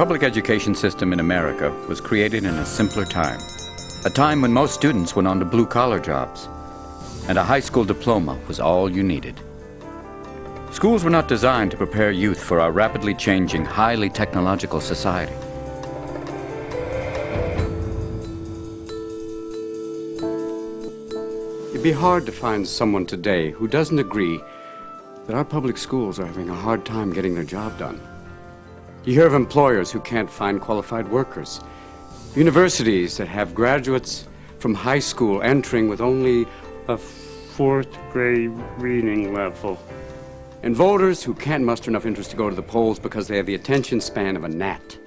public education system in America was created in a simpler time. A time when most students went on to blue-collar jobs, and a high school diploma was all you needed. Schools were not designed to prepare youth for our rapidly changing, highly technological society. It'd be hard to find someone today who doesn't agree that our public schools are having a hard time getting their job done. You hear of employers who can't find qualified workers, universities that have graduates from high school entering with only a fourth grade reading level, and voters who can't muster enough interest to go to the polls because they have the attention span of a gnat.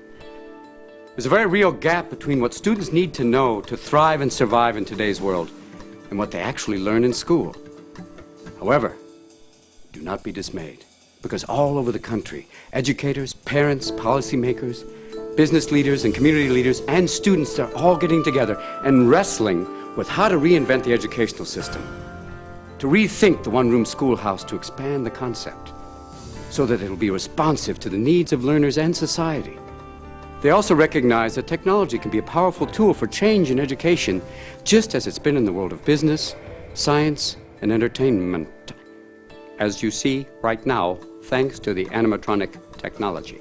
There's a very real gap between what students need to know to thrive and survive in today's world and what they actually learn in school. However, do not be dismayed, because all over the country, educators, parents, policymakers, business leaders and community leaders and students are all getting together and wrestling with how to reinvent the educational system, to rethink the one-room schoolhouse, to expand the concept so that it'll be responsive to the needs of learners and society. They also recognize that technology can be a powerful tool for change in education, just as it's been in the world of business, science, and entertainment, as you see right now, thanks to the animatronic technology.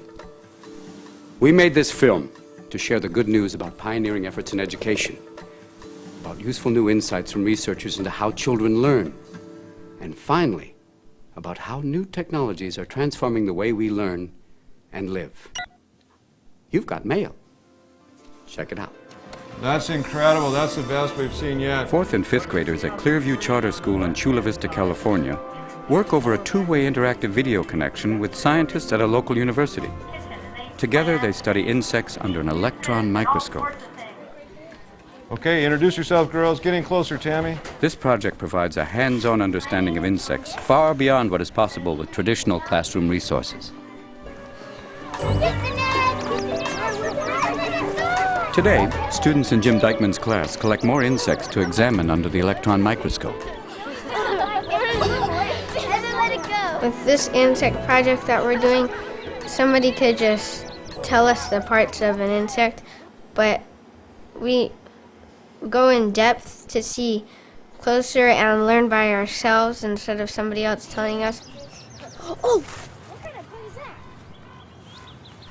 We made this film to share the good news about pioneering efforts in education, about useful new insights from researchers into how children learn, and finally, about how new technologies are transforming the way we learn and live. You've got mail. Check it out. That's incredible. That's the best we've seen yet. 4th and 5th graders at Clearview Charter School in Chula Vista, California, work over a two-way interactive video connection with scientists at a local university. Together, they study insects under an electron microscope. Okay, introduce yourself, girls. Getting closer, Tammy. This project provides a hands-on understanding of insects far beyond what is possible with traditional classroom resources. Today, students in Jim Dykman's class collect more insects to examine under the electron microscope. With this insect project that we're doing, somebody could just tell us the parts of an insect, but we go in depth to see closer and learn by ourselves instead of somebody else telling us. Oh!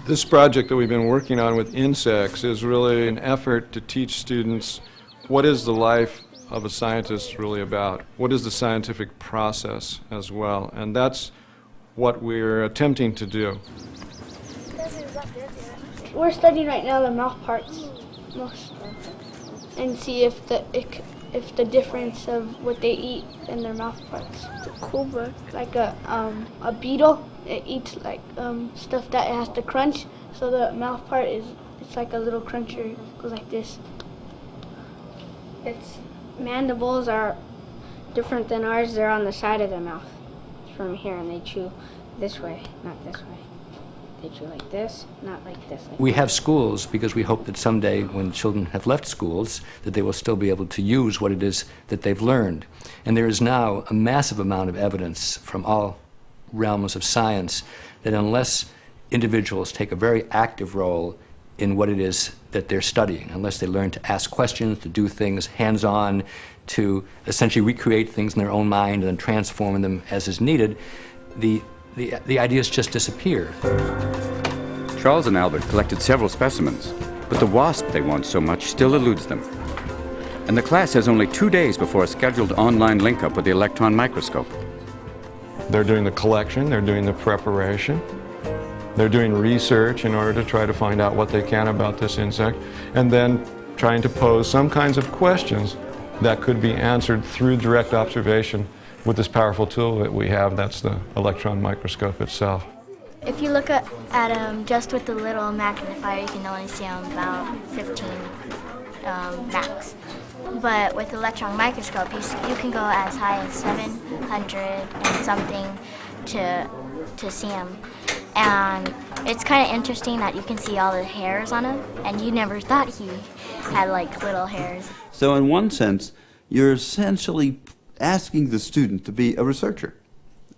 This project that we've been working on with insects is really an effort to teach students what is the life of a scientist really about? What is the scientific process as well? And that's what we're attempting to do. We're studying right now the mouth parts most, and see if the difference of what they eat in their mouth parts. It's a cobra, like a beetle. It eats like stuff that it has to crunch. So the mouth part it's like a little cruncher. It goes like this. Its mandibles are different than ours. They're on the side of the mouth from here, and they chew this way, not this way. They chew like this, not like this. We have schools because we hope that someday when children have left schools that they will still be able to use what it is that they've learned. And there is now a massive amount of evidence from all realms of science that unless individuals take a very active role in what it is that they're studying, unless they learn to ask questions, to do things hands-on, to essentially recreate things in their own mind and then transform them as is needed, the ideas just disappear. Charles and Albert collected several specimens, but the wasp they want so much still eludes them. And the class has only 2 days before a scheduled online link-up with the electron microscope. They're doing the collection, they're doing the preparation, they're doing research in order to try to find out what they can about this insect, and then trying to pose some kinds of questions that could be answered through direct observation with this powerful tool that we have, that's the electron microscope itself. If you look at just with the little magnifier, you can only see about 15 max. But with the electron microscope, you can go as high as 700 and something to see them. And it's kind of interesting that you can see all the hairs on him, and you never thought he had like little hairs. So in one sense, you're essentially asking the student to be a researcher.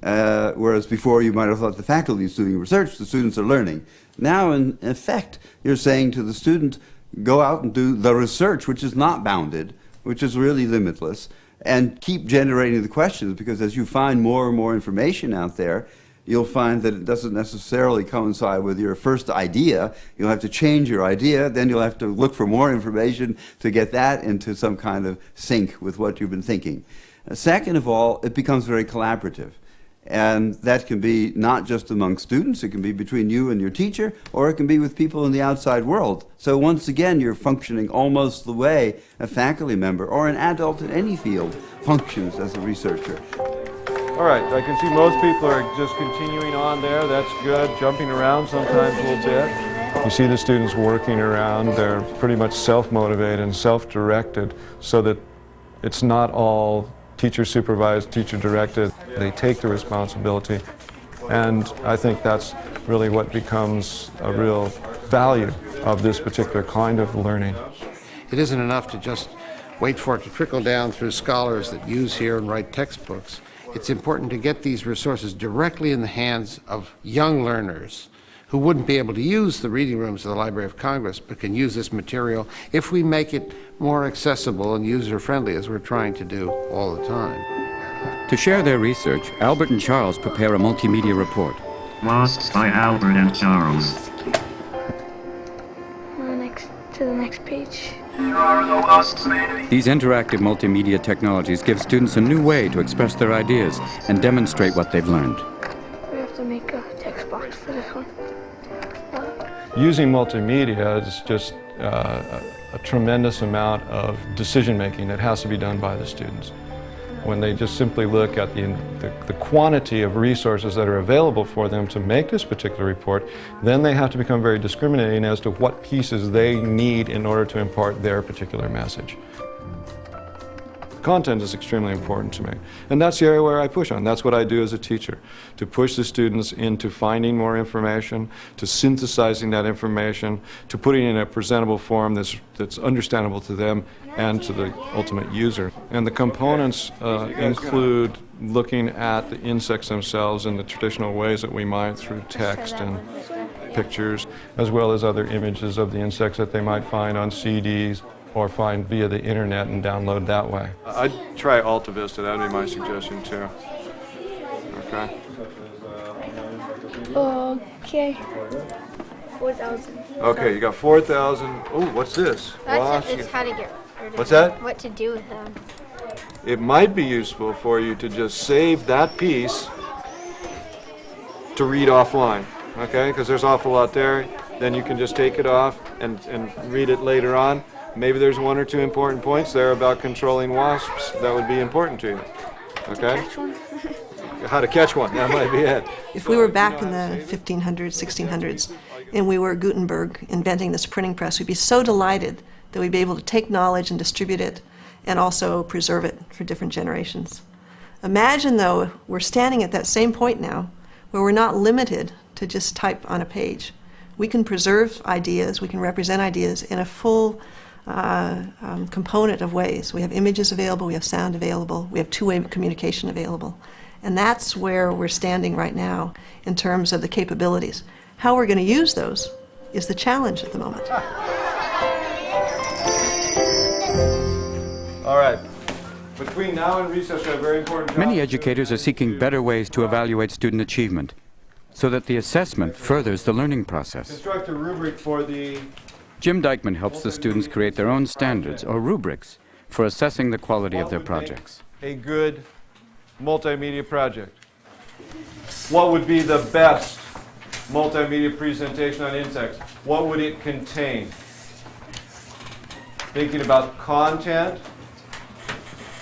whereas before you might have thought the faculty is doing research, the students are learning. Now, in effect, you're saying to the student, go out and do the research, which is not bounded, which is really limitless, and keep generating the questions, because as you find more and more information out there, you'll find that it doesn't necessarily coincide with your first idea. You'll have to change your idea, then you'll have to look for more information to get that into some kind of sync with what you've been thinking. Second of all, it becomes very collaborative. And that can be not just among students, it can be between you and your teacher, or it can be with people in the outside world. So once again, you're functioning almost the way a faculty member or an adult in any field functions as a researcher. All right, I can see most people are just continuing on there. That's good, jumping around sometimes a little bit. You see the students working around. They're pretty much self-motivated and self-directed, so that it's not all teacher-supervised, teacher-directed. They take the responsibility, and I think that's really what becomes a real value of this particular kind of learning. It isn't enough to just wait for it to trickle down through scholars that use here and write textbooks. It's important to get these resources directly in the hands of young learners who wouldn't be able to use the reading rooms of the Library of Congress, but can use this material if we make it more accessible and user-friendly, as we're trying to do all the time. To share their research, Albert and Charles prepare a multimedia report. Lost by Albert and Charles. To the next page. These interactive multimedia technologies give students a new way to express their ideas and demonstrate what they've learned. We have to make a text box for this one. Using multimedia is just a tremendous amount of decision-making that has to be done by the students. When they just simply look at the quantity of resources that are available for them to make this particular report, then they have to become very discriminating as to what pieces they need in order to impart their particular message. Content is extremely important to me, and that's the area where I push on. That's what I do as a teacher, to push the students into finding more information, to synthesizing that information, to putting it in a presentable form that's understandable to them and to the ultimate user. And the components include looking at the insects themselves in the traditional ways that we might, through text and pictures, as well as other images of the insects that they might find on CDs or find via the internet and download that way. I'd try AltaVista, that would be my suggestion too. Okay. Okay. 4,000. Okay, you got 4,000. Oh, what's this? It's how to get rid of What's them, that? what to do with them. It might be useful for you to just save that piece to read offline, okay? Because there's an awful lot there. Then you can just take it off and read it later on. Maybe there's one or two important points there about controlling wasps that would be important to you, okay? How to catch one, that might be it. If we were back in the 1500s, 1600s, and we were Gutenberg inventing this printing press, we'd be so delighted that we'd be able to take knowledge and distribute it and also preserve it for different generations. Imagine, though, we're standing at that same point now where we're not limited to just type on a page. We can preserve ideas, we can represent ideas in a full component of ways. We have images available, we have sound available, we have two-way communication available. And that's where we're standing right now in terms of the capabilities. How we're going to use those is the challenge at the moment. All right. Between now and recess, we have very important jobs. Many educators are seeking better ways to evaluate student achievement, so that the assessment furthers the learning process. Construct a rubric for the... Jim Dykman helps the students create their own standards or rubrics for assessing the quality of their projects. A good multimedia project. What would be the best multimedia presentation on insects? What would it contain? Thinking about content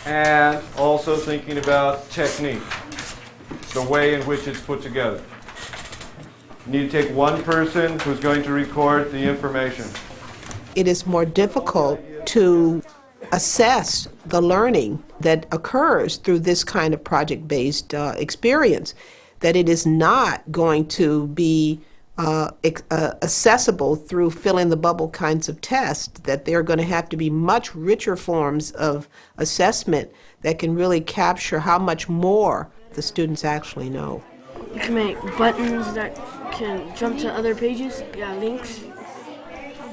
and also thinking about technique, the way in which it's put together. You need to take one person who's going to record the information. It is more difficult to assess the learning that occurs through this kind of project-based experience, that it is not going to be accessible through fill-in-the-bubble kinds of tests, that there are going to have to be much richer forms of assessment that can really capture how much more the students actually know. You can make buttons that can jump to other pages. Yeah, links.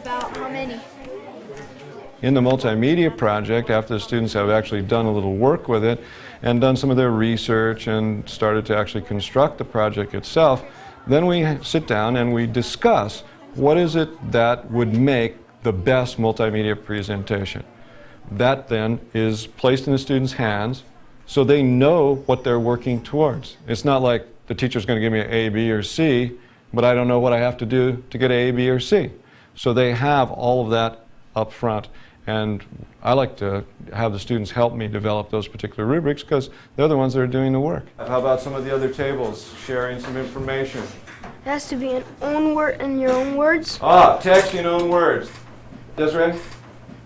About how many? In the multimedia project, after the students have actually done a little work with it and done some of their research and started to actually construct the project itself, then we sit down and we discuss what is it that would make the best multimedia presentation. That then is placed in the students' hands so they know what they're working towards. It's not like the teacher's going to give me an A, B, or C, but I don't know what I have to do to get A, B, or C. So they have all of that up front. And I like to have the students help me develop those particular rubrics because they're the ones that are doing the work. How about some of the other tables, sharing some information? It has to be in your own words. Text in own words. Desiree?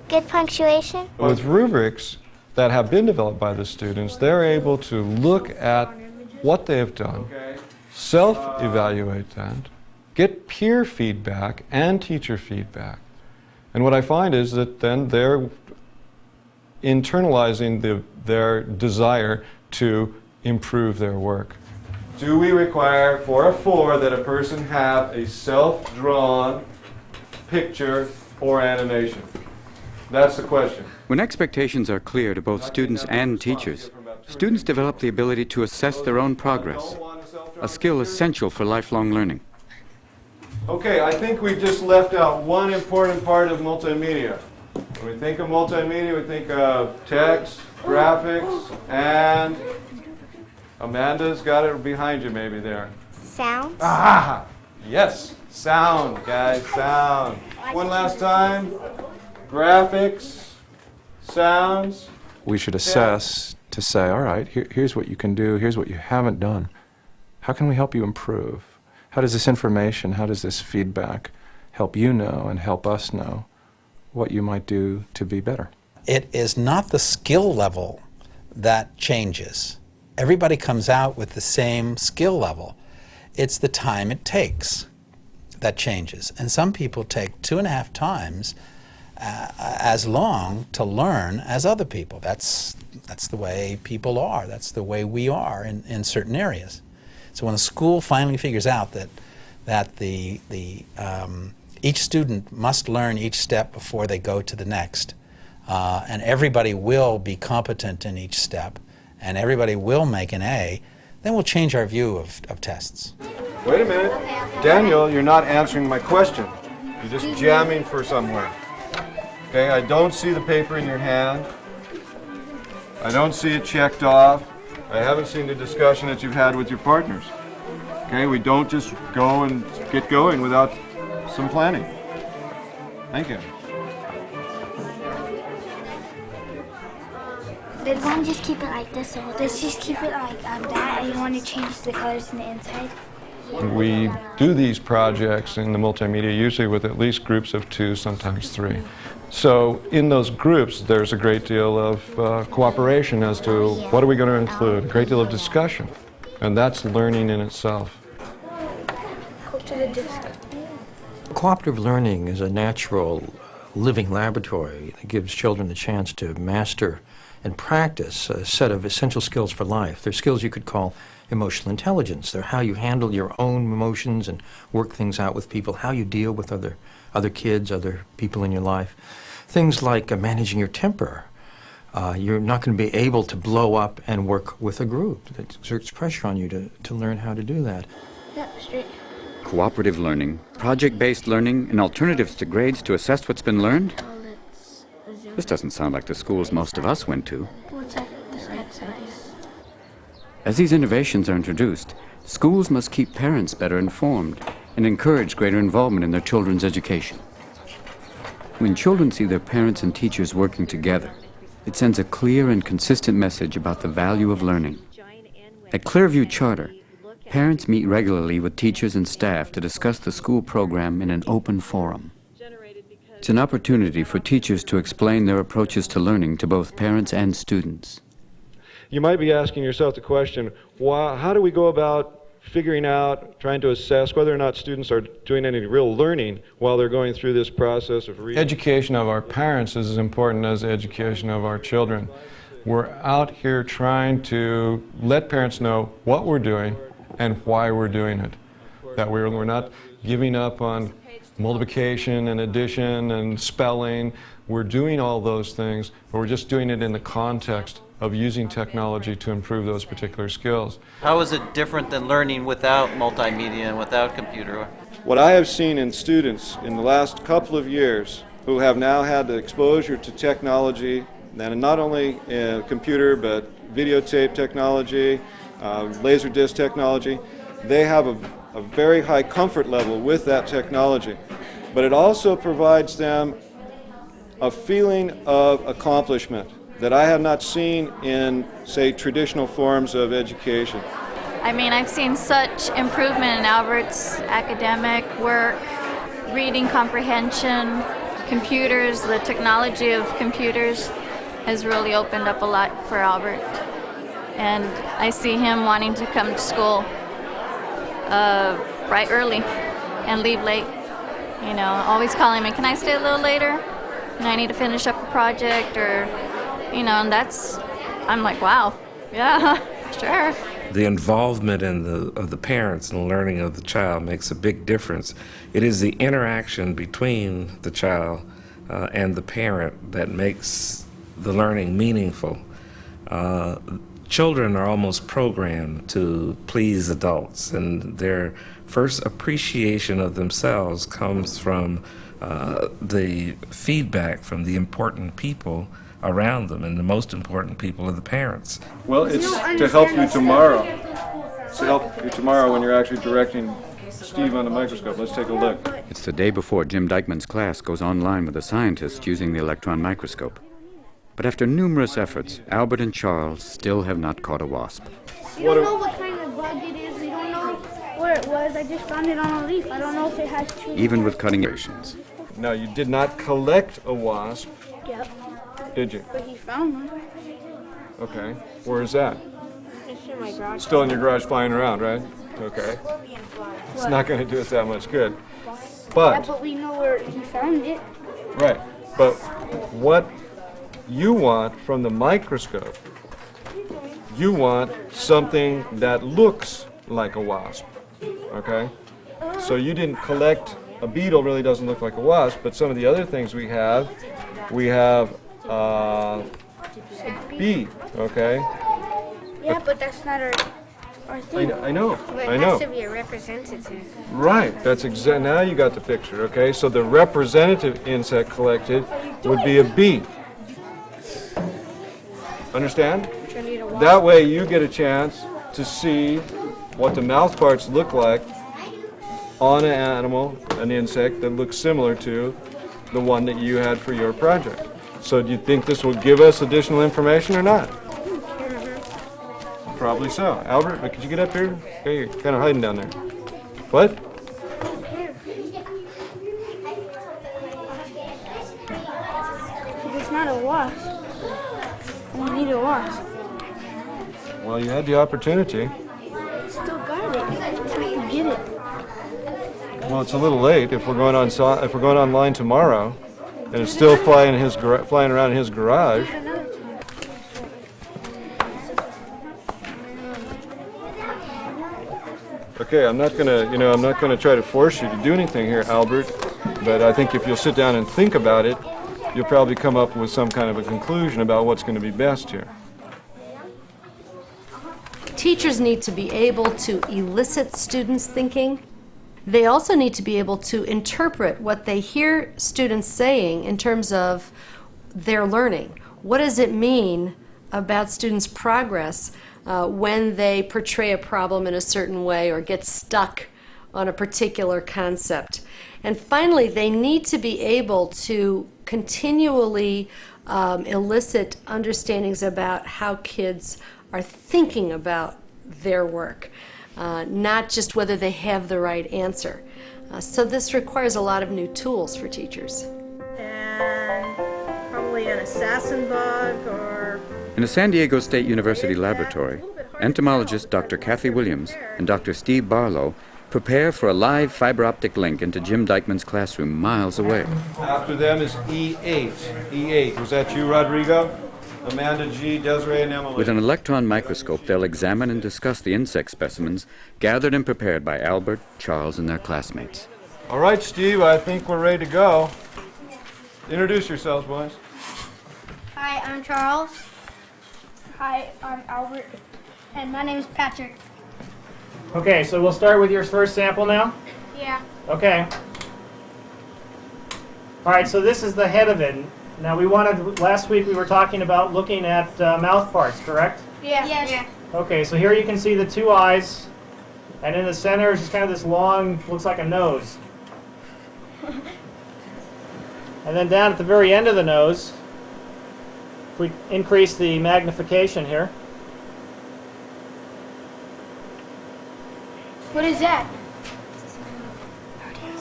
Good punctuation. With rubrics that have been developed by the students, they're able to look at what they have done, self-evaluate that, get peer feedback and teacher feedback. And what I find is that then they're internalizing their desire to improve their work. Do we require for a 4 that a person have a self-drawn picture or animation? That's the question. When expectations are clear to both students and teachers, students develop the ability to assess their own progress, a skill essential for lifelong learning. Okay, I think we just left out one important part of multimedia. When we think of multimedia, we think of text, graphics, and Amanda's got it behind you maybe there. Sounds. Ah! Yes, sound, guys, sound. One last time. Graphics, sounds. We should assess to say, all right, here's what you can do, here's what you haven't done. How can we help you improve? How does this information, how does this feedback help you know and help us know what you might do to be better? It is not the skill level that changes. Everybody comes out with the same skill level. It's the time it takes that changes. And some people take 2.5 times as long to learn as other people. That's the way people are. That's the way we are in certain areas. So when the school finally figures out that each student must learn each step before they go to the next, and everybody will be competent in each step, and everybody will make an A, then we'll change our view of tests. Wait a minute. Daniel, you're not answering my question. You're just jamming for somewhere. Okay, I don't see the paper in your hand. I don't see it checked off. I haven't seen the discussion that you've had with your partners. Okay, we don't just go and get going without some planning. Thank you. Did one just keep it like this, or let's just keep it like that, and you want to change the colors in the inside? We do these projects in the multimedia usually with at least groups of 2, sometimes 3. So in those groups, there's a great deal of cooperation as to what are we going to include, a great deal of discussion, and that's learning in itself. Go to the disc. Cooperative learning is a natural living laboratory that gives children the chance to master and practice a set of essential skills for life. They're skills you could call emotional intelligence. They're how you handle your own emotions and work things out with people, how you deal with other kids, other people in your life. Things like managing your temper. You're not going to be able to blow up and work with a group. It exerts pressure on you to learn how to do that. Yeah, straight. Cooperative learning, project-based learning, and alternatives to grades to assess what's been learned? This doesn't sound like the schools most of us went to. As these innovations are introduced, schools must keep parents better informed and encourage greater involvement in their children's education. When children see their parents and teachers working together, it sends a clear and consistent message about the value of learning. At Clearview Charter, parents meet regularly with teachers and staff to discuss the school program in an open forum. It's an opportunity for teachers to explain their approaches to learning to both parents and students. You might be asking yourself the question, how do we go about figuring out, trying to assess whether or not students are doing any real learning while they're going through this process of reading? Education of our parents is as important as the education of our children. We're out here trying to let parents know what we're doing and why we're doing it. That we're not giving up on multiplication and addition and spelling. We're doing all those things, but we're just doing it in the context of using technology to improve those particular skills. How is it different than learning without multimedia and without computer? What I have seen in students in the last couple of years who have now had the exposure to technology, and not only computer but videotape technology, Laserdisc technology, they have a very high comfort level with that technology. But it also provides them a feeling of accomplishment that I have not seen in, say, traditional forms of education. I mean, I've seen such improvement in Albert's academic work, reading comprehension, computers, the technology of computers has really opened up a lot for Albert. And I see him wanting to come to school bright early and leave late. You know, always calling me, can I stay a little later? And I need to finish up a project, or, you know, and that's, I'm like, wow, yeah, sure. The involvement of the parents in the learning of the child makes a big difference. It is the interaction between the child and the parent that makes the learning meaningful. Children are almost programmed to please adults, and their first appreciation of themselves comes from the feedback from the important people around them, and the most important people are the parents. Well, it's to help you tomorrow. It's to help you tomorrow when you're actually directing Steve on the microscope. Let's take a look. It's the day before Jim Dykman's class goes online with a scientist using the electron microscope. But after numerous efforts, Albert and Charles still have not caught a wasp. We don't know what kind of bug it is. We don't know where it was. I just found it on a leaf. I don't know if it has two. Even with cutting operations. Now, you did not collect a wasp, Yep. did you? But he found one. Okay. Where is that? It's in my garage. Still in your garage flying around, right? Okay. It's not going to do us that much good. Yeah, But, but we know where he found it. right, but what you want from the microscope, you want something that looks like a wasp, okay? So you didn't collect, a beetle really doesn't look like a wasp, but some of the other things we have bee, okay? Yeah, but that's not our thing. I know, But I it know. has to be a representative. Right, that's exact. Now you got the picture, okay? So the representative insect collected would be a bee. Understand? That way you get a chance to see what the mouth parts look like on an animal, an insect that looks similar to the one that you had for your project. So do you think this will give us additional information or not? Probably so. Albert, could you get up here? Okay, you're kind of hiding down there. What? It's not a wasp. We need a wasp. Well, you had the opportunity. Still got it. I can get it. Well, it's a little late. If we're going online tomorrow, and it's still flying around in his garage. Okay, I'm not gonna try to force you to do anything here, Albert. But I think if you'll sit down and think about it, you'll probably come up with some kind of a conclusion about what's going to be best here. Teachers need to be able to elicit students' thinking. They also need to be able to interpret what they hear students saying in terms of their learning. What does it mean about students' progress when they portray a problem in a certain way or get stuck on a particular concept? And finally, they need to be able to continually elicit understandings about how kids are thinking about their work, not just whether they have the right answer. So this requires a lot of new tools for teachers. And probably an assassin bug or... In a San Diego State University laboratory, entomologist Dr. Kathy Williams and Dr. Steve Barlow prepare for a live fiber optic link into Jim Dykman's classroom miles away. After them is E8. E8. Was that you, Rodrigo? Amanda G., Desiree, and Emily. With an electron microscope, they'll examine and discuss the insect specimens gathered and prepared by Albert, Charles, and their classmates. All right, Steve, I think we're ready to go. Introduce yourselves, boys. Hi, I'm Charles. Hi, I'm Albert. And my name is Patrick. Okay, so we'll start with your first sample now? Yeah. Okay. All right, so this is the head of it. Now last week we were talking about looking at mouth parts, correct? Yeah. Yes. Yeah. Okay, so here you can see the two eyes, and in the center is just kind of this long, looks like a nose. And then down at the very end of the nose, if we increase the magnification here. What is that?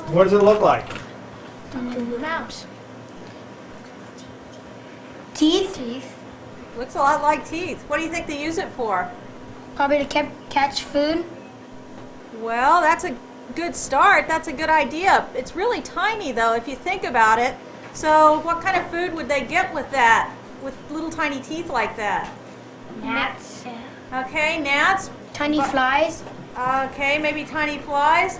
What does it look like? Mouse. Teeth? Looks a lot like teeth. What do you think they use it for? Probably to catch food. Well, that's a good start. That's a good idea. It's really tiny, though, if you think about it. So what kind of food would they get with that, with little tiny teeth like that? Gnats. Okay, gnats. Tiny flies. Okay, maybe tiny flies.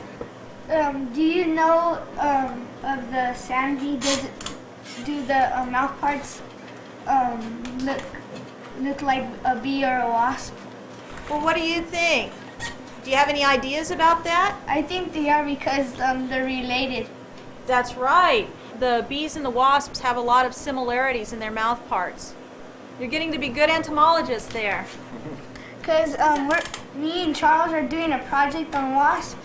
Do you know of the sand bee? Do the mouth parts look like a bee or a wasp? Well, what do you think? Do you have any ideas about that? I think they are because they're related. That's right. The bees and the wasps have a lot of similarities in their mouth parts. You're getting to be good entomologists there. Because me and Charles are doing a project on wasps.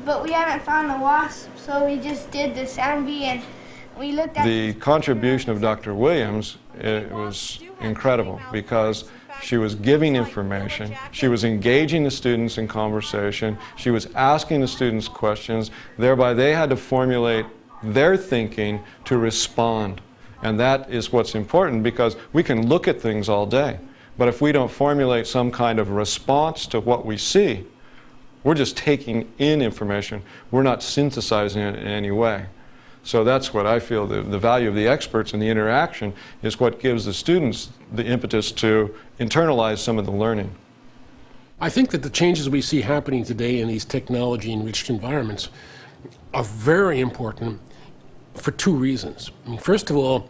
But we haven't found the wasp, so we just did the sand bee and we looked at The contribution of Dr. Williams, it was incredible because she was giving information, she was engaging the students in conversation, she was asking the students questions, thereby they had to formulate their thinking to respond. And that is what's important because we can look at things all day, but if we don't formulate some kind of response to what we see, we're just taking in information, we're not synthesizing it in any way. So that's what I feel the value of the experts and the interaction is what gives the students the impetus to internalize some of the learning. I think that the changes we see happening today in these technology-enriched environments are very important for two reasons. I mean, first of all,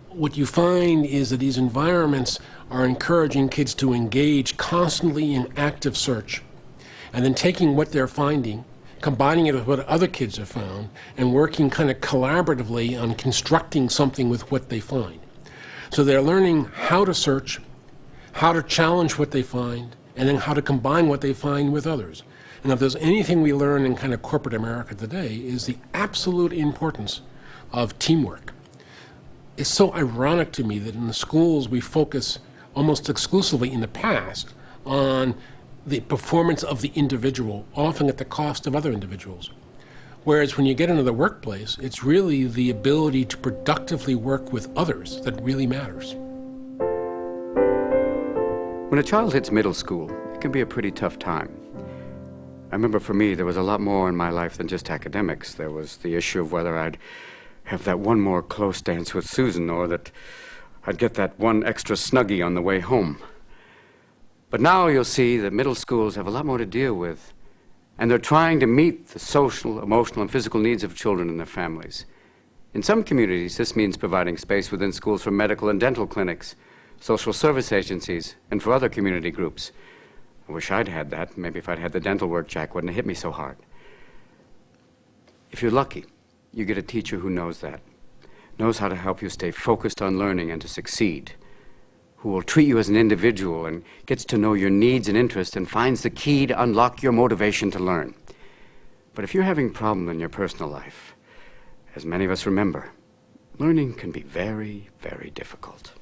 what you find is that these environments are encouraging kids to engage constantly in active search, and then taking what they're finding, combining it with what other kids have found, and working kind of collaboratively on constructing something with what they find. So they're learning how to search, how to challenge what they find, and then how to combine what they find with others. And if there's anything we learn in kind of corporate America today is the absolute importance of teamwork. It's so ironic to me that in the schools we focus almost exclusively in the past on the performance of the individual, often at the cost of other individuals. Whereas when you get into the workplace, it's really the ability to productively work with others that really matters. When a child hits middle school, it can be a pretty tough time. I remember for me, there was a lot more in my life than just academics. There was the issue of whether I'd have that one more close dance with Susan or that I'd get that one extra Snuggie on the way home. But now you'll see that middle schools have a lot more to deal with, and they're trying to meet the social, emotional, and physical needs of children and their families. In some communities, this means providing space within schools for medical and dental clinics, social service agencies, and for other community groups. I wish I'd had that. Maybe if I'd had the dental work, Jack wouldn't have hit me so hard. If you're lucky, you get a teacher who knows that, knows how to help you stay focused on learning and to succeed, who will treat you as an individual and gets to know your needs and interests and finds the key to unlock your motivation to learn. But if you're having problems in your personal life, as many of us remember, learning can be very, very difficult.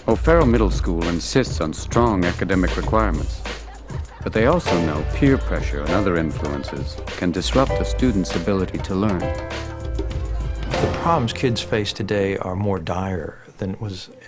O'Farrell Middle School insists on strong academic requirements, but they also know peer pressure and other influences can disrupt a student's ability to learn. The problems kids face today are more dire than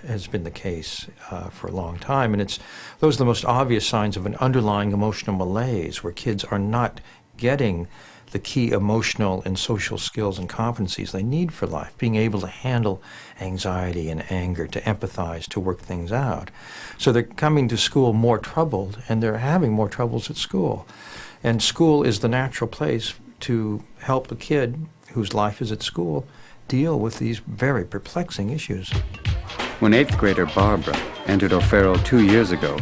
has been the case for a long time, and those are the most obvious signs of an underlying emotional malaise where kids are not getting the key emotional and social skills and competencies they need for life, being able to handle anxiety and anger, to empathize, to work things out. So they're coming to school more troubled, and they're having more troubles at school. And school is the natural place to help the kid whose life is at school deal with these very perplexing issues. When 8th grader Barbara entered O'Farrell 2 years ago,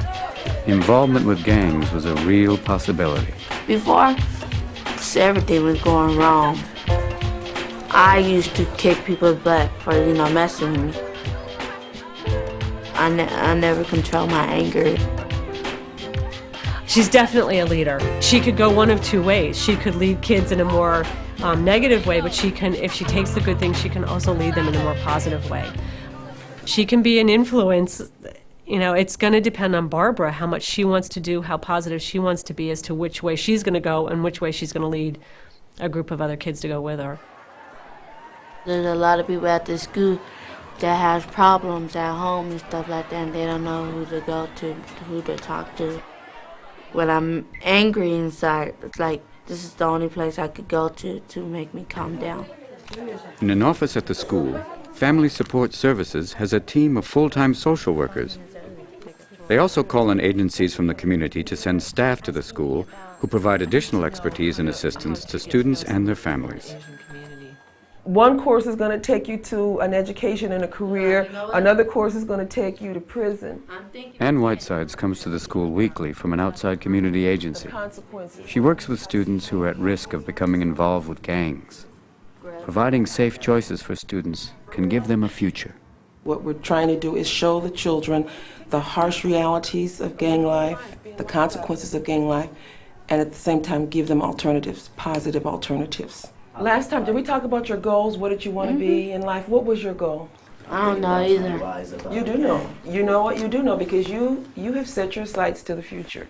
involvement with gangs was a real possibility. Before everything was going wrong, I used to kick people's butt for, messing with me. I never control my anger. She's definitely a leader. She could go one of two ways. She could lead kids in a more negative way, but she can, if she takes the good things, she can also lead them in a more positive way. She can be an influence. It's going to depend on Barbara, how much she wants to do, how positive she wants to be as to which way she's going to go and which way she's going to lead a group of other kids to go with her. There's a lot of people at this school that has problems at home and stuff like that, and they don't know who to go to, who to talk to. When I'm angry inside, it's like this is the only place I could go to make me calm down. In an office at the school, Family Support Services has a team of full-time social workers. They also call on agencies from the community to send staff to the school who provide additional expertise and assistance to students and their families. One course is going to take you to an education and a career. Another course is going to take you to prison. Ann Whitesides comes to the school weekly from an outside community agency. She works with students who are at risk of becoming involved with gangs. Providing safe choices for students can give them a future. What we're trying to do is show the children the harsh realities of gang life, the consequences of gang life, and at the same time give them alternatives, positive alternatives. Last time, did we talk about your goals? What did you want to be in life? What was your goal? I don't know either. You do know. You know what? You do know because you have set your sights to the future.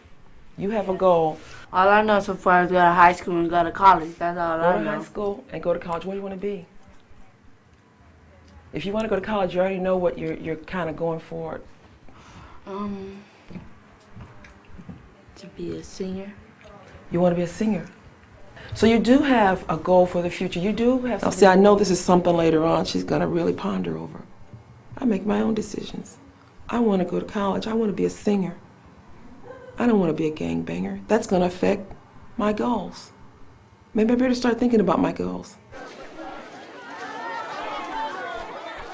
You have a goal. All I know so far is go to high school and go to college. That's all I know. Go to high school and go to college. What do you want to be? If you want to go to college, you already know what you're kind of going for. To be a singer. You want to be a singer? So you do have a goal for the future. You do have something. See, I know this is something later on she's going to really ponder over. I make my own decisions. I want to go to college. I want to be a singer. I don't want to be a gangbanger. That's going to affect my goals. Maybe I better start thinking about my goals.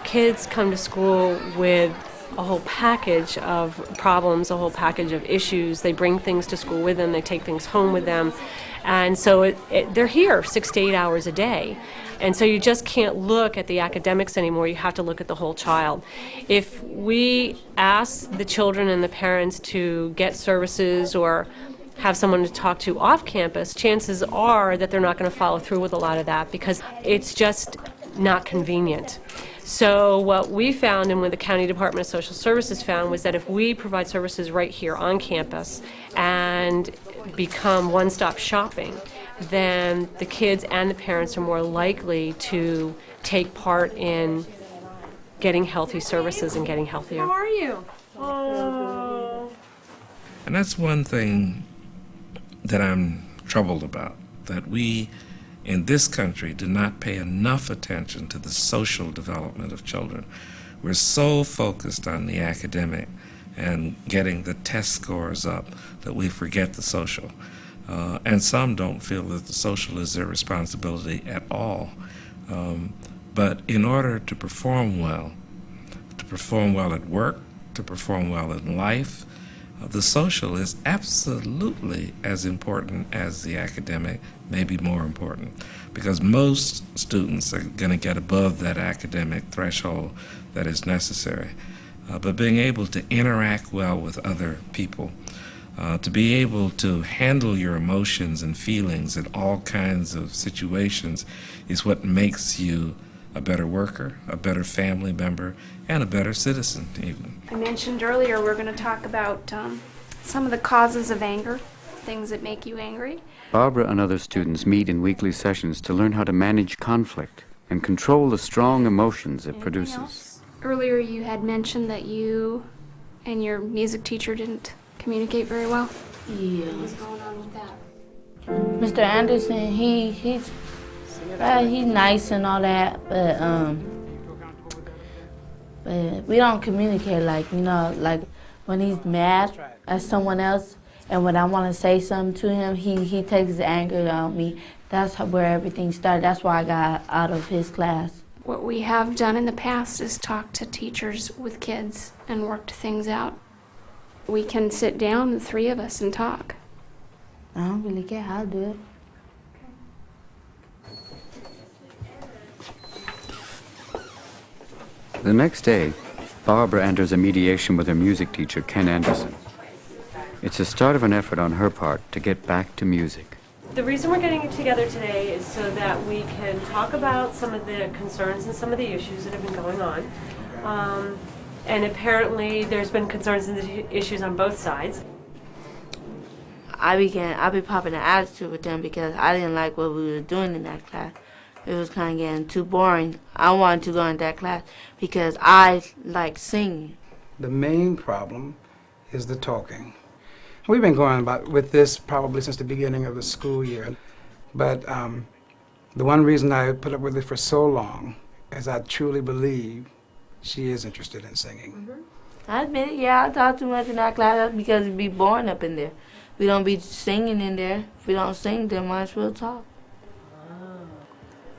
Kids come to school with a whole package of problems, a whole package of issues. They bring things to school with them. They take things home with them. And so they're here 6 to 8 hours a day. And so you just can't look at the academics anymore. You have to look at the whole child. If we ask the children and the parents to get services or have someone to talk to off campus, chances are that they're not going to follow through with a lot of that because it's just not convenient. So what we found and what the County Department of Social Services found was that if we provide services right here on campus and become one-stop shopping, then the kids and the parents are more likely to take part in getting healthy services and getting healthier. How are you? Oh. And that's one thing that I'm troubled about, that we in this country do not pay enough attention to the social development of children. We're so focused on the academic and getting the test scores up that we forget the social. And some don't feel that the social is their responsibility at all. But in order to perform well at work, to perform well in life, the social is absolutely as important as the academic, maybe more important, because most students are going to get above that academic threshold that is necessary. But being able to interact well with other people, to be able to handle your emotions and feelings in all kinds of situations is what makes you a better worker, a better family member, and a better citizen even. I mentioned earlier we're going to talk about some of the causes of anger, things that make you angry. Barbara and other students meet in weekly sessions to learn how to manage conflict and control the strong emotions it produces. Earlier you had mentioned that you and your music teacher didn't communicate very well. Yeah. What was going on with that? Mr. Anderson, he's nice and all that, but we don't communicate like, you know, like when he's mad at someone else and when I want to say something to him, he takes his anger on me. That's where everything started. That's why I got out of his class. What we have done in the past is talk to teachers with kids and worked things out. We can sit down, the three of us, and talk. I don't really care how to do it. The next day, Barbara enters a mediation with her music teacher, Ken Anderson. It's the start of an effort on her part to get back to music. The reason we're getting together today is so that we can talk about some of the concerns and some of the issues that have been going on. And apparently there's been concerns and issues on both sides. I be popping an attitude with them because I didn't like what we were doing in that class. It was kind of getting too boring. I wanted to go in that class because I like singing. The main problem is the talking. We've been going about with this probably since the beginning of the school year. But the one reason I put up with it for so long is I truly believe she is interested in singing. I admit it, yeah, I talk too much in that class because it'd be boring up in there. We don't be singing in there. If we don't sing, then might as well talk.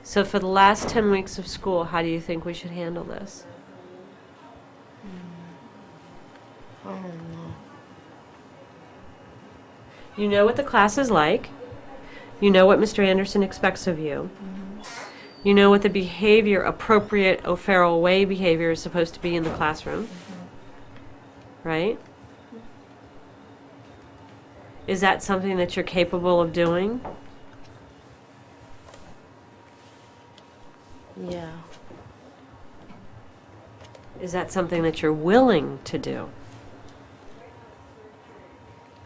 So for the last 10 weeks of school, how do you think we should handle this? I don't know. You know what the class is like. You know what Mr. Anderson expects of you. You know what the behavior, appropriate O'Farrell way behavior is supposed to be in the classroom. Right? Is that something that you're capable of doing? Yeah. Is that something that you're willing to do?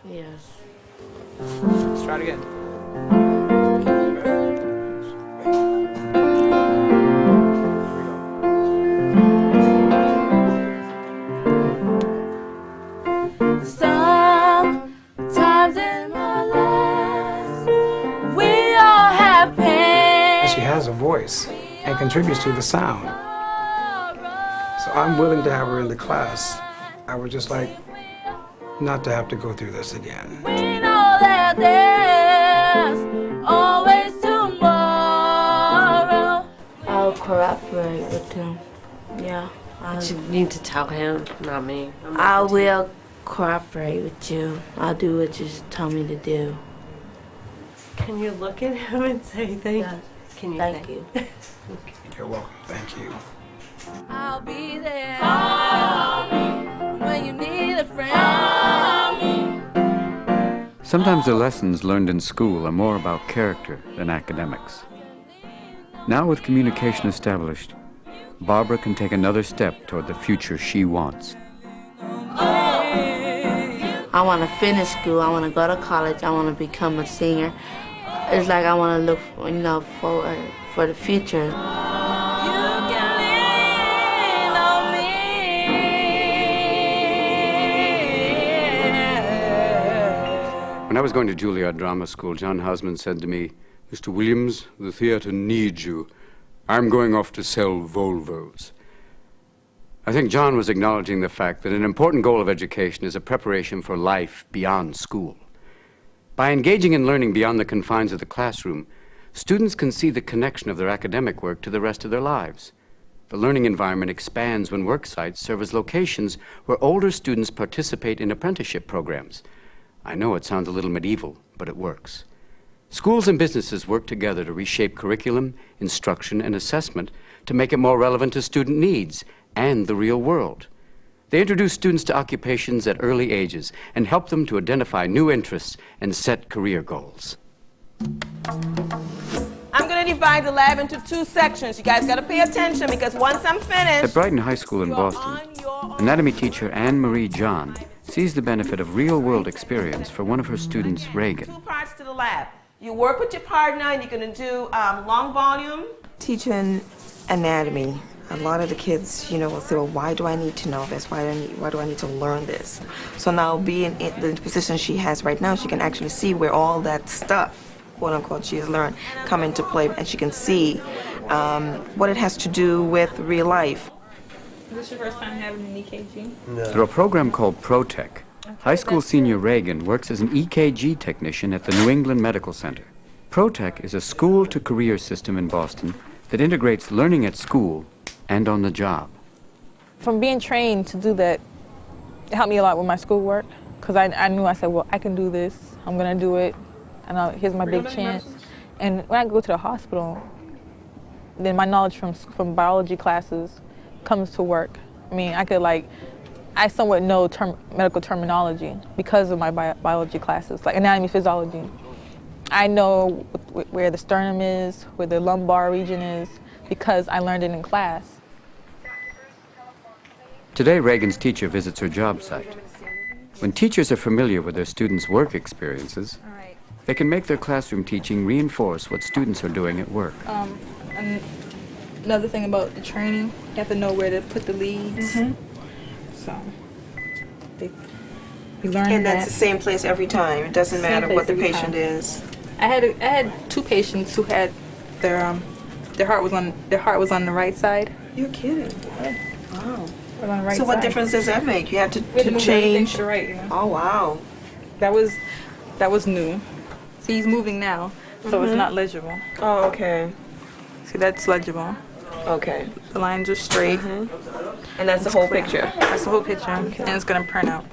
Yes. Let's try it again. Sometimes in my life, we all have pain. She has a voice and contributes to the sound. So I'm willing to have her in the class. I would just like not to have to go through this again. We know that there's always tomorrow. I'll cooperate with him. Yeah. You need to tell him, not me. I will cooperate with you. I'll do what you tell me to do. Can you look at him and say thank you? Can you Thank you. You're welcome. Thank you. I'll be there. Call me when you need a friend. Sometimes the lessons learned in school are more about character than academics. Now with communication established, Barbara can take another step toward the future she wants. I want to finish school. I want to go to college. I want to become a singer. It's like I want to look, forward for the future. When I was going to Juilliard Drama School, John Houseman said to me, "Mr. Williams, the theater needs you. I'm going off to sell Volvos." I think John was acknowledging the fact that an important goal of education is a preparation for life beyond school. By engaging in learning beyond the confines of the classroom, students can see the connection of their academic work to the rest of their lives. The learning environment expands when work sites serve as locations where older students participate in apprenticeship programs. I know it sounds a little medieval, but it works. Schools and businesses work together to reshape curriculum, instruction, and assessment to make it more relevant to student needs and the real world. They introduce students to occupations at early ages and help them to identify new interests and set career goals. I'm going to divide the lab into 2 sections. You guys got to pay attention because once I'm finished... At Brighton High School in Boston, anatomy teacher Anne Marie John sees the benefit of real-world experience for one of her students, Reagan. 2 parts to the lab. You work with your partner and you're going to do long volume. Teaching anatomy, a lot of the kids, will say, well, why do I need to know this? Why do I need to learn this? So now being in the position she has right now, she can actually see where all that stuff quote unquote, she has learned come into play, and she can see what it has to do with real life. Is this your first time having an EKG? No. Through a program called ProTech, high school senior Reagan works as an EKG technician at the New England Medical Center. ProTech is a school-to-career system in Boston that integrates learning at school and on the job. From being trained to do that, it helped me a lot with my schoolwork, because I knew, I said, well, I can do this, I'm going to do it, and here's my big chance. And when I go to the hospital, then my knowledge from biology classes comes to work. I mean, I somewhat know medical terminology because of my biology classes, like anatomy, physiology. I know where the sternum is, where the lumbar region is, because I learned it in class. Today, Reagan's teacher visits her job site. When teachers are familiar with their students' work experiences, they can make their classroom teaching reinforce what students are doing at work. Another thing about the training, you have to know where to put the leads. So, we learn And that's the same place every time. It doesn't matter what the patient is. I had 2 patients who had their heart was on the right side. You're kidding. Wow. On the right So what side. difference does that make? You have to, We had to move everything change. to the right. You know? Oh wow. That was new. See, he's moving now, so it's not legible. Oh, okay. See, that's legible. Okay. The lines are straight. And that's the whole picture? That's the whole picture, and it's gonna print out.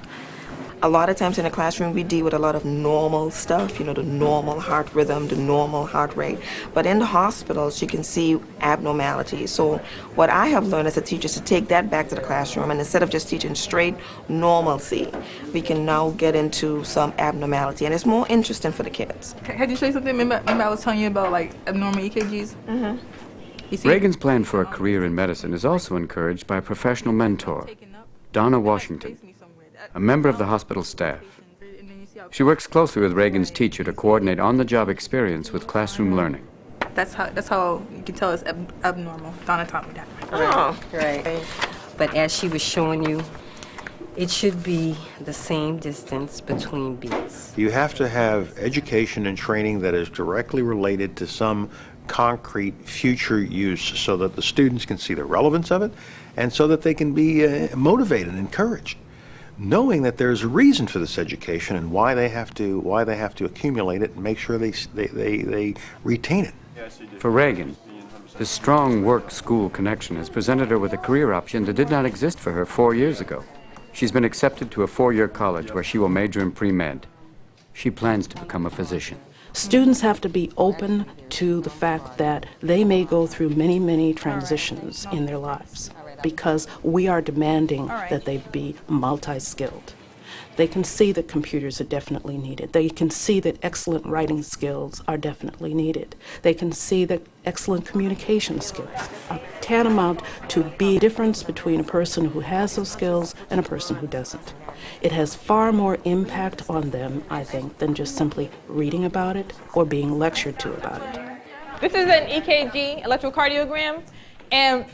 A lot of times in the classroom, we deal with a lot of normal stuff, you know, the normal heart rhythm, the normal heart rate. But in the hospitals, you can see abnormalities. So what I have learned as a teacher is to take that back to the classroom, and instead of just teaching straight normalcy, we can now get into some abnormality, and it's more interesting for the kids. Had you say something? Remember I was telling you about like abnormal EKGs? Reagan's plan for a career in medicine is also encouraged by a professional mentor, Donna Washington, a member of the hospital staff. She works closely with Reagan's teacher to coordinate on-the-job experience with classroom learning. That's how you can tell it's abnormal. Donna taught me that. Oh, right. But as she was showing you, it should be the same distance between beats. You have to have education and training that is directly related to some concrete future use so that the students can see the relevance of it and so that they can be motivated and encouraged, knowing that there's a reason for this education and why they have to accumulate it and make sure they retain it. For Reagan, this strong work-school connection has presented her with a career option that did not exist for her 4 years ago. She's been accepted to a 4-year college where she will major in pre-med. She plans to become a physician. Students have to be open to the fact that they may go through many, many transitions in their lives because we are demanding that they be multi-skilled. They can see that computers are definitely needed. They can see that excellent writing skills are definitely needed. They can see that excellent communication skills are tantamount to be a difference between a person who has those skills and a person who doesn't. It has far more impact on them, I think, than just simply reading about it or being lectured to about it. This is an EKG, electrocardiogram, and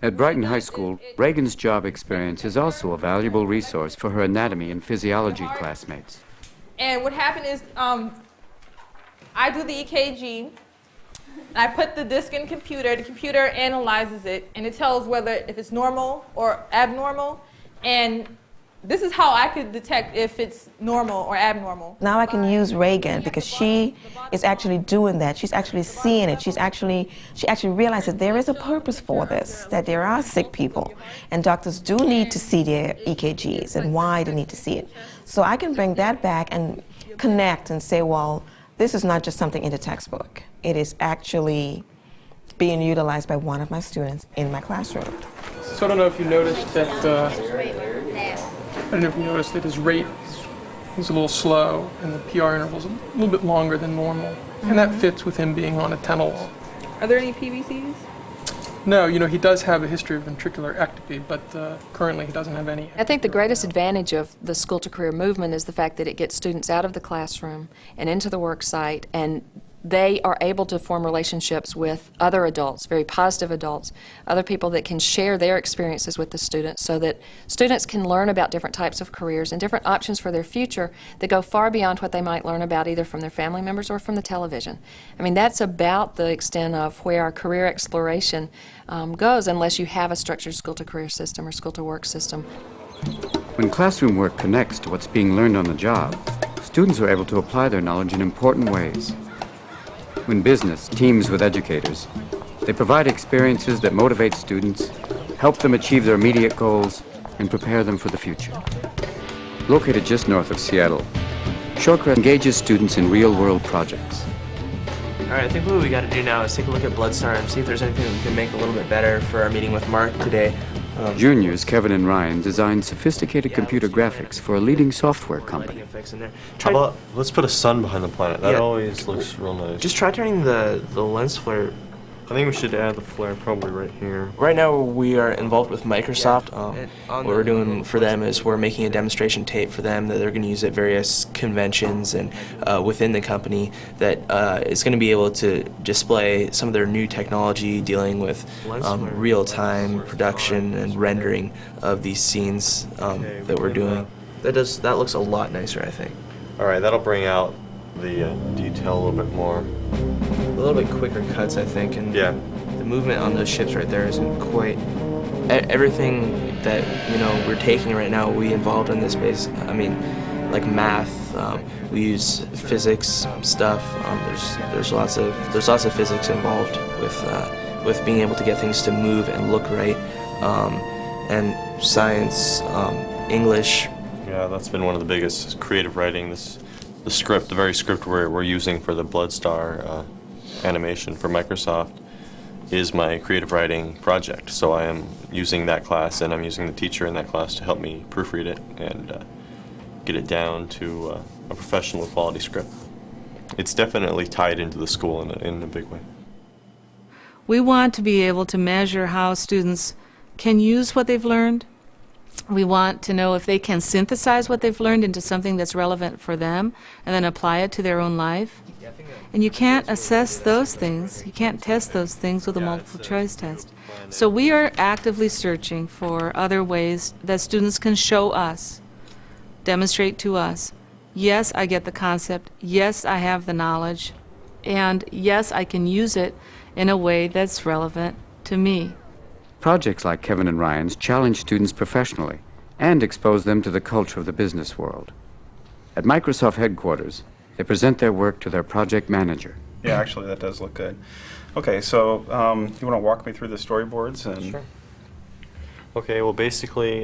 At Brighton High School, Reagan's job experience is also a valuable resource for her anatomy and physiology classmates. And what happened is I do the EKG, and I put the disc in the computer analyzes it, and it tells if it's normal or abnormal, and this is how I could detect if it's normal or abnormal. Now I can use Reagan because she is actually doing that. She's actually seeing it. She actually realizes that there is a purpose for this, that there are sick people, and doctors do need to see their EKGs and why they need to see it. So I can bring that back and connect and say, well, this is not just something in the textbook. It is actually being utilized by one of my students in my classroom. So I don't know if you noticed that his rate is a little slow and the PR interval is a little bit longer than normal. And that fits with him being on atenolol. Are there any PVCs? No, he does have a history of ventricular ectopy, but currently he doesn't have any. I think the greatest advantage of the School to Career movement is the fact that it gets students out of the classroom and into the work site, and they are able to form relationships with other adults, very positive adults, other people that can share their experiences with the students, so that students can learn about different types of careers and different options for their future that go far beyond what they might learn about either from their family members or from the television. I mean, that's about the extent of where our career exploration goes, unless you have a structured school-to-career system or school-to-work system. When classroom work connects to what's being learned on the job, students are able to apply their knowledge in important ways. When business teams with educators, they provide experiences that motivate students, help them achieve their immediate goals, and prepare them for the future. Located just north of Seattle, Shorecrest engages students in real-world projects. All right, I think what we got to do now is take a look at Bloodstar and see if there's anything we can make a little bit better for our meeting with Mark today. Juniors Kevin and Ryan designed sophisticated computer graphics for a leading software company. How about, let's put a sun behind the planet. That always looks real nice. Just try turning the lens flare. I think we should add the flare probably right here. Right now we are involved with Microsoft. What we're doing for them is we're making a demonstration tape for them that they're going to use at various conventions and within the company that is going to be able to display some of their new technology dealing with real-time production and rendering of these scenes that we're doing. That looks a lot nicer, I think. All right, that'll bring out the detail a little bit more. A little bit quicker cuts, I think, and the movement on those ships right there isn't quite everything that we're taking right now. We involved in this space. I mean, like math. We use physics stuff. There's lots of physics involved with being able to get things to move and look right, and science, English. Yeah, that's been one of the biggest creative writing. The script, the very script we're using for the Bloodstar animation for Microsoft is my creative writing project. So I am using that class, and I'm using the teacher in that class to help me proofread it and get it down to a professional quality script. It's definitely tied into the school in a big way. We want to be able to measure how students can use what they've learned. We want to know if they can synthesize what they've learned into something that's relevant for them and then apply it to their own life. And you can't assess those things, you can't test those things with a multiple choice test. So we are actively searching for other ways that students can show us, demonstrate to us, yes, I get the concept, yes, I have the knowledge, and yes, I can use it in a way that's relevant to me. Projects like Kevin and Ryan's challenge students professionally and expose them to the culture of the business world. At Microsoft headquarters, they present their work to their project manager. Yeah, actually, that does look good. Okay, so you want to walk me through the storyboards? And Sure. Okay, well, basically,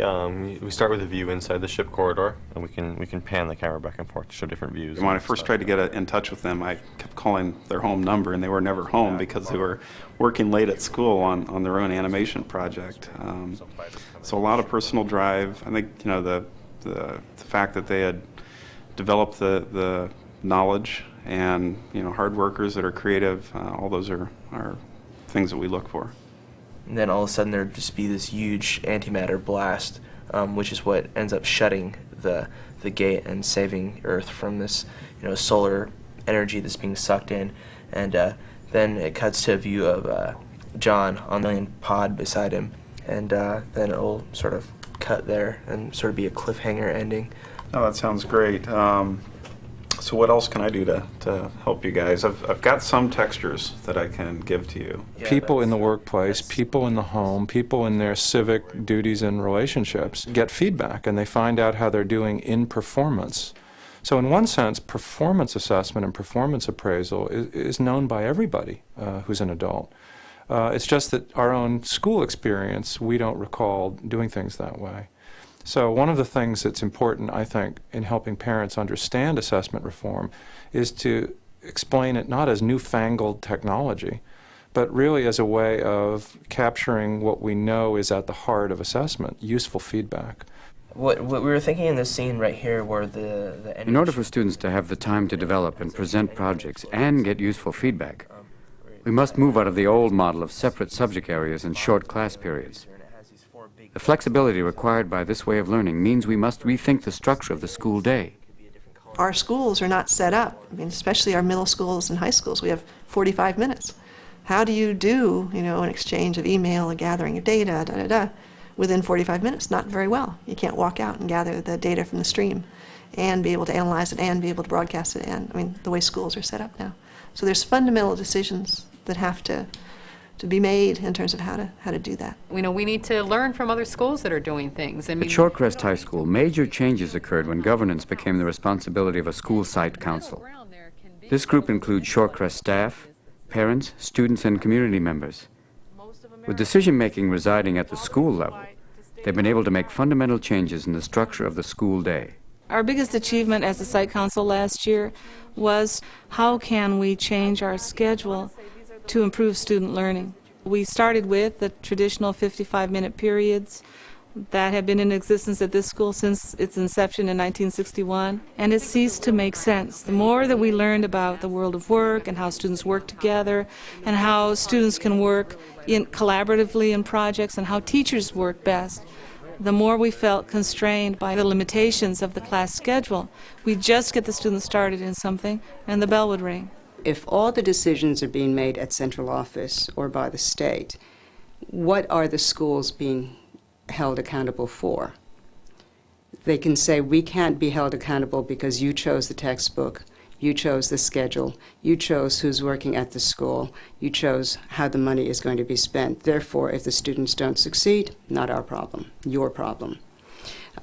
we start with a view inside the ship corridor, and we can pan the camera back and forth to show different views. when I first tried to get in touch with them, I kept calling their home number, and they were never home because they were working late at school on their own animation project. So a lot of personal drive. I think the fact that they had developed the knowledge and hard workers that are creative. All those are things that we look for. And then all of a sudden there'd just be this huge antimatter blast, which is what ends up shutting the gate and saving Earth from this solar energy that's being sucked in. And then it cuts to a view of John on the alien pod beside him, and then it'll sort of cut there and sort of be a cliffhanger ending. Oh, that sounds great. So what else can I do to help you guys? I've got some textures that I can give to you. People in the workplace, people in the home, people in their civic duties and relationships get feedback, and they find out how they're doing in performance. So in one sense, performance assessment and performance appraisal is known by everybody who's an adult. It's just that our own school experience, we don't recall doing things that way. So one of the things that's important, I think, in helping parents understand assessment reform is to explain it not as newfangled technology, but really as a way of capturing what we know is at the heart of assessment, useful feedback. What we were thinking in this scene right here where In order for students to have the time to develop and present projects and get useful feedback, we must move out of the old model of separate subject areas and short class periods. The flexibility required by this way of learning means we must rethink the structure of the school day. our schools are not set up. I mean, especially our middle schools and high schools, we have 45 minutes. How do you do, an exchange of email, a gathering of data, within 45 minutes? Not very well. You can't walk out and gather the data from the stream and be able to analyze it and be able to broadcast it, and the way schools are set up now. So there's fundamental decisions that have to be made in terms of how to do that. We need to learn from other schools that are doing things. At Shorecrest High School, major changes occurred when governance became the responsibility of a school site council. This group includes Shorecrest staff, parents, students, and community members. With decision-making residing at the school level, they've been able to make fundamental changes in the structure of the school day. Our biggest achievement as a site council last year was how can we change our schedule to improve student learning. We started with the traditional 55-minute periods that have been in existence at this school since its inception in 1961, and it ceased to make sense. The more that we learned about the world of work and how students work together and how students can work collaboratively in projects and how teachers work best, the more we felt constrained by the limitations of the class schedule. We'd just get the students started in something and the bell would ring. If all the decisions are being made at central office or by the state, what are the schools being held accountable for? They can say, we can't be held accountable because you chose the textbook, you chose the schedule, you chose who's working at the school, you chose how the money is going to be spent. Therefore, if the students don't succeed, not our problem, your problem.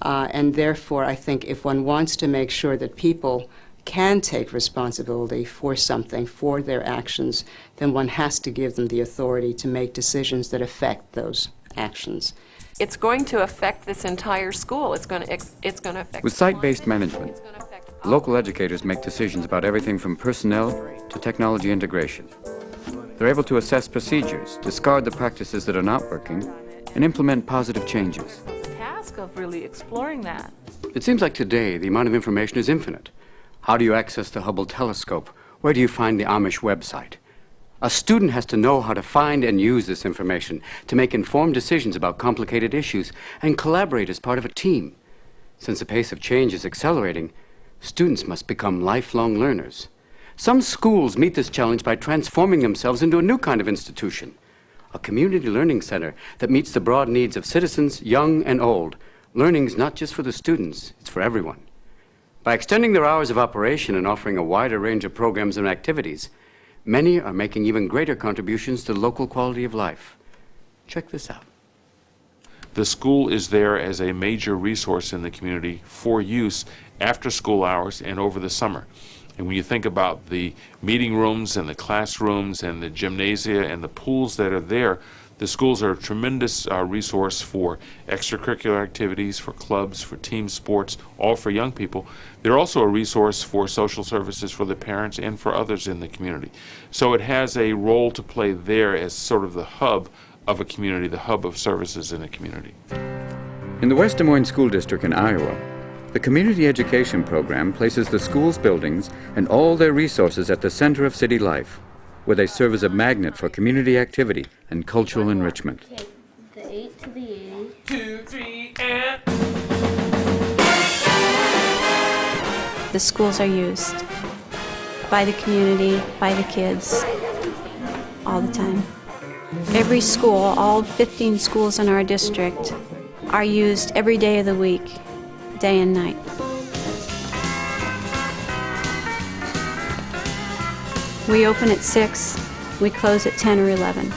And therefore, I think if one wants to make sure that people can take responsibility for something, for their actions, then one has to give them the authority to make decisions that affect those actions. It's going to affect this entire school. It's going to affect... With site-based management, local educators make decisions about everything from personnel to technology integration. They're able to assess procedures, discard the practices that are not working, and implement positive changes. The task of really exploring that. It seems like today the amount of information is infinite. How do you access the Hubble telescope? Where do you find the Amish website? A student has to know how to find and use this information to make informed decisions about complicated issues and collaborate as part of a team. Since the pace of change is accelerating, students must become lifelong learners. Some schools meet this challenge by transforming themselves into a new kind of institution, a community learning center that meets the broad needs of citizens, young and old. Learning's not just for the students, it's for everyone. By extending their hours of operation and offering a wider range of programs and activities, many are making even greater contributions to local quality of life. Check this out. The school is there as a major resource in the community for use after school hours and over the summer. And when you think about the meeting rooms and the classrooms and the gymnasia and the pools that are there, the schools are a tremendous resource for extracurricular activities, for clubs, for team sports, all for young people. They're also a resource for social services for the parents and for others in the community. So it has a role to play there as sort of the hub of a community, the hub of services in a community. In the West Des Moines School District in Iowa, the Community Education Program places the school's buildings and all their resources at the center of city life, where they serve as a magnet for community activity and cultural enrichment. The 8 to the A. 2, 3, and... The schools are used by the community, by the kids, all the time. Every school, all 15 schools in our district, are used every day of the week, day and night. We open at 6, we close at 10 or 11.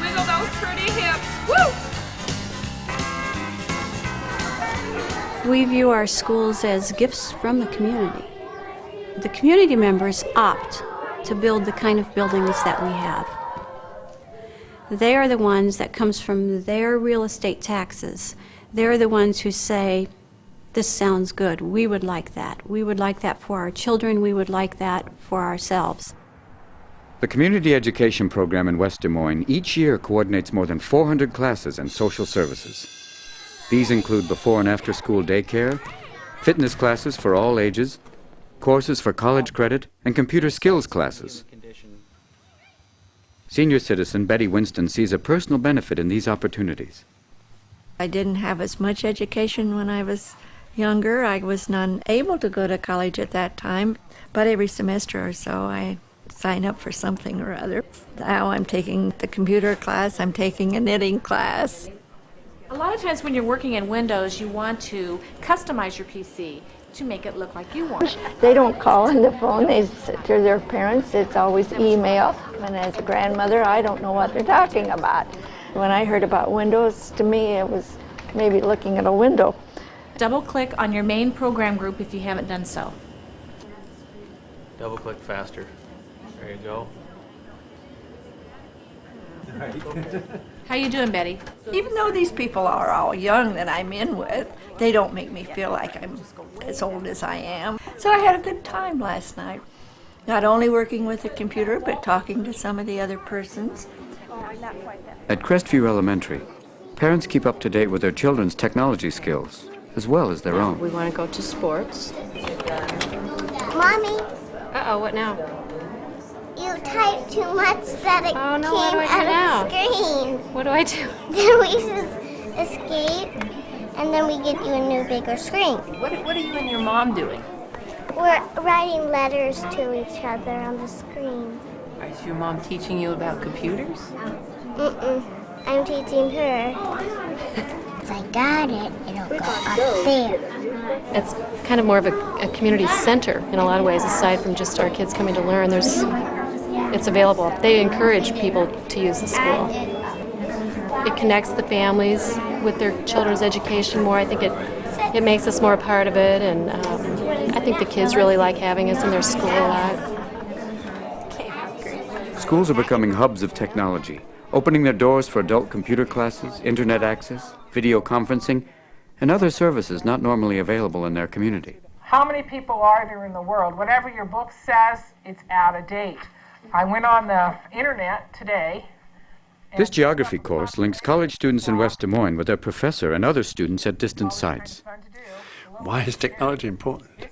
Wiggle those pretty hips. Woo! We view our schools as gifts from the community. The community members opt to build the kind of buildings that we have. They are the ones that comes from their real estate taxes. They're the ones who say, this sounds good, we would like that. We would like that for our children, we would like that for ourselves. The Community Education Program in West Des Moines each year coordinates more than 400 classes and social services. These include before and after school daycare, fitness classes for all ages, courses for college credit, and computer skills classes. Senior citizen Betty Winston sees a personal benefit in these opportunities. I didn't have as much education when I was younger, I was not able to go to college at that time, but every semester or so I sign up for something or other. Now I'm taking the computer class, I'm taking a knitting class. A lot of times when you're working in Windows, you want to customize your PC to make it look like you want. They don't call on the phone, they sit to their parents, it's always email. And as a grandmother, I don't know what they're talking about. When I heard about Windows, to me it was maybe looking at a window. Double-click on your main program group if you haven't done so. Double-click faster. There you go. How you doing, Betty? Even though these people are all young that I'm in with, they don't make me feel like I'm as old as I am. So I had a good time last night. Not only working with the computer, but talking to some of the other persons. At Crestview Elementary, parents keep up to date with their children's technology skills, as well as their own. We want to go to sports. Mommy, Uh-oh, what now? you typed too much that it Oh, no, came what do I do out now? of screen. What do I do? Then we should escape, and then we get you a new bigger screen. What are you and your mom doing? We're writing letters to each other on the screen. Is your mom teaching you about computers? Mm-mm. I'm teaching her. If I got it, it'll go up there. It's kind of more of a community center in a lot of ways, aside from just our kids coming to learn. It's available. They encourage people to use the school. It connects the families with their children's education more. I think it makes us more a part of it, and I think the kids really like having us in their school a lot. Schools are becoming hubs of technology, opening their doors for adult computer classes, internet access, video conferencing, and other services not normally available in their community. How many people are there in the world? Whatever your book says, it's out of date. I went on the internet today. This geography course links college students in West Des Moines with their professor and other students at distant sites. Why is technology important?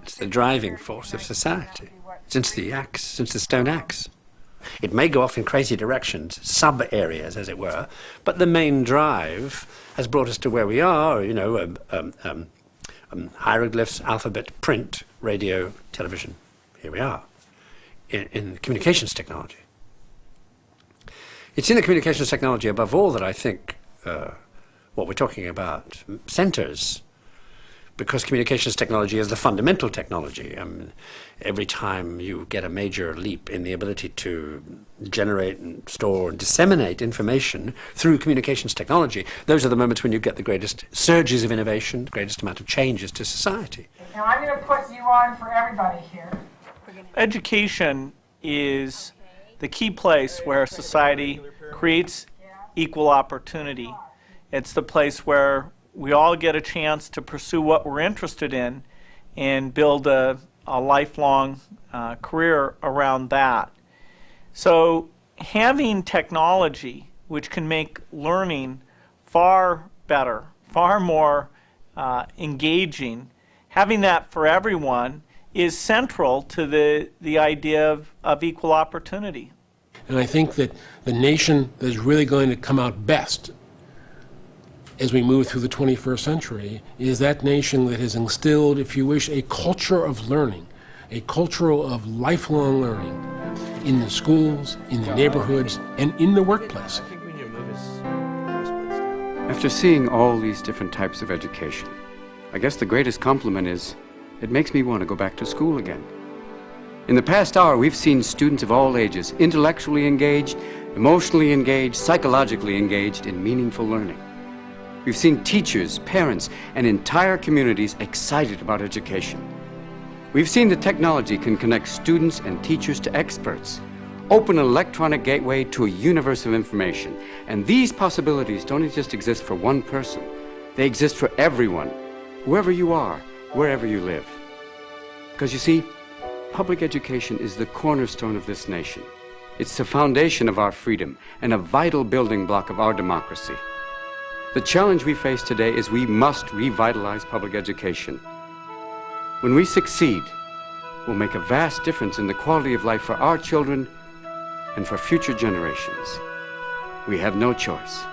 It's the driving force of society, since the stone axe. It may go off in crazy directions, sub-areas, as it were, but the main drive has brought us to where we are, hieroglyphs, alphabet, print, radio, television. Here we are, in communications technology. It's in the communications technology, above all, that I think what we're talking about centers, because communications technology is the fundamental technology. Every time you get a major leap in the ability to generate and store and disseminate information through communications technology, those are the moments when you get the greatest surges of innovation, the greatest amount of changes to society. Now I'm going to put you on for everybody here. Education is the key place where society creates equal opportunity. It's the place where we all get a chance to pursue what we're interested in and build a lifelong career around that. So having technology which can make learning far better, far more engaging, having that for everyone is central to the idea of equal opportunity. And I think that the nation that is really going to come out best as we move through the 21st century is that nation that has instilled, if you wish, a culture of learning, a culture of lifelong learning in the schools, in the neighborhoods, and in the workplace. After seeing all these different types of education, I guess the greatest compliment is it makes me want to go back to school again. In the past hour, we've seen students of all ages intellectually engaged, emotionally engaged, psychologically engaged in meaningful learning. We've seen teachers, parents, and entire communities excited about education. We've seen that technology can connect students and teachers to experts, open an electronic gateway to a universe of information. And these possibilities don't just exist for one person. They exist for everyone, whoever you are, wherever you live. Because you see, public education is the cornerstone of this nation. It's the foundation of our freedom and a vital building block of our democracy. The challenge we face today is we must revitalize public education. When we succeed, we'll make a vast difference in the quality of life for our children and for future generations. We have no choice.